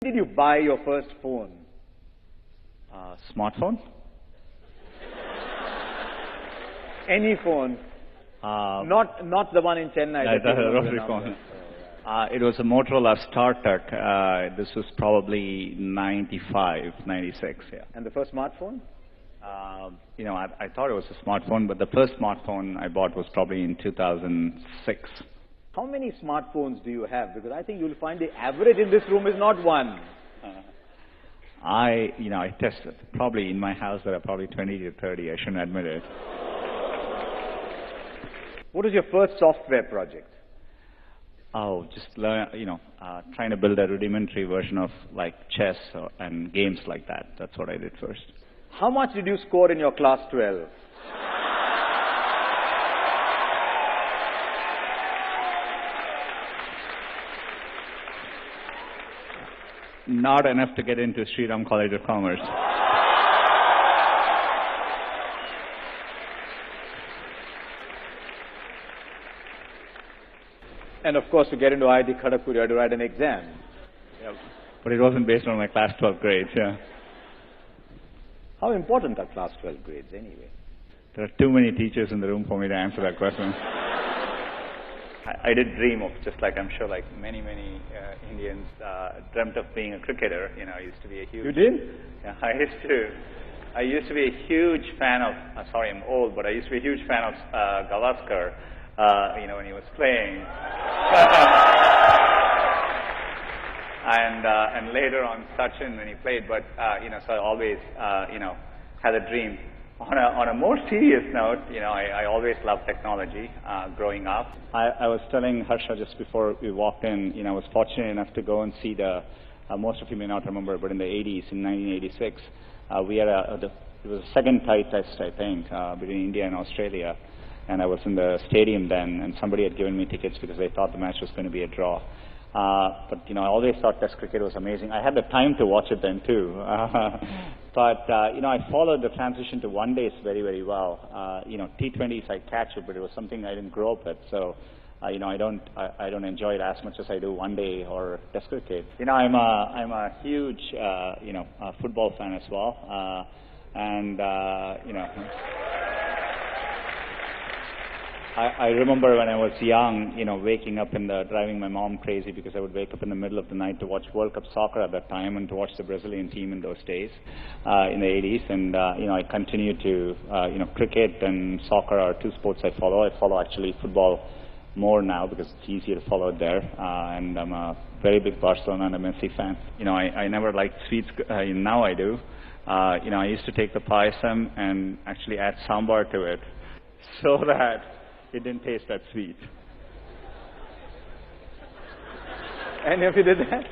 Did you buy your first phone? Smartphone? Any phone? Not the one in Chennai. No, the rotary phone. It was a Motorola StarTAC. This was probably 95, 96, yeah. And the first smartphone? I thought it was a smartphone, but the first smartphone I bought was probably in 2006. How many smartphones do you have? Because I think you'll find the average in this room is not one. I tested. Probably in my house there are probably 20 to 30. I shouldn't admit it. What was your first software project? Oh, just learn, trying to build a rudimentary version of like chess and games like that. That's what I did first. How much did you score in your class 12? Not enough to get into Sriram College of Commerce. And of course, to get into IIT Kharagpur, you had to write an exam. Yep. But it wasn't based on my class 12 grades, yeah. How important are class 12 grades anyway? There are too many teachers in the room for me to answer that question. I did dream of, just like I'm sure like many Indians dreamt of being a cricketer. I used to be a huge... You did? Yeah, I used to be a huge fan of, sorry I'm old, but I used to be a huge fan of Gavaskar, when he was playing. And later on Sachin when he played, but, so I always, had a dream. On a more serious note, I always loved technology growing up. I was telling Harsha just before we walked in, I was fortunate enough to go and see most of you may not remember, but in the 80s, in 1986, we had it was a second tie test, I think, between India and Australia. And I was in the stadium then, and somebody had given me tickets because they thought the match was going to be a draw. But, I always thought Test cricket was amazing. I had the time to watch it then, too. But, I followed the transition to one-days very, very well. T20s I catch it, but it was something I didn't grow up with. So, I don't enjoy it as much as I do one-day or Test cricket. I'm a huge, football fan as well. I remember when I was young, waking up driving my mom crazy because I would wake up in the middle of the night to watch World Cup soccer at that time and to watch the Brazilian team in those days, in the 80s. And, I continue to, cricket and soccer are two sports I follow. I follow actually football more now because it's easier to follow it there. And I'm a very big Barcelona and a Messi fan. I never liked sweets. Now I do. I used to take the payasam and actually add sambar to it so that it didn't taste that sweet. Any of you did that?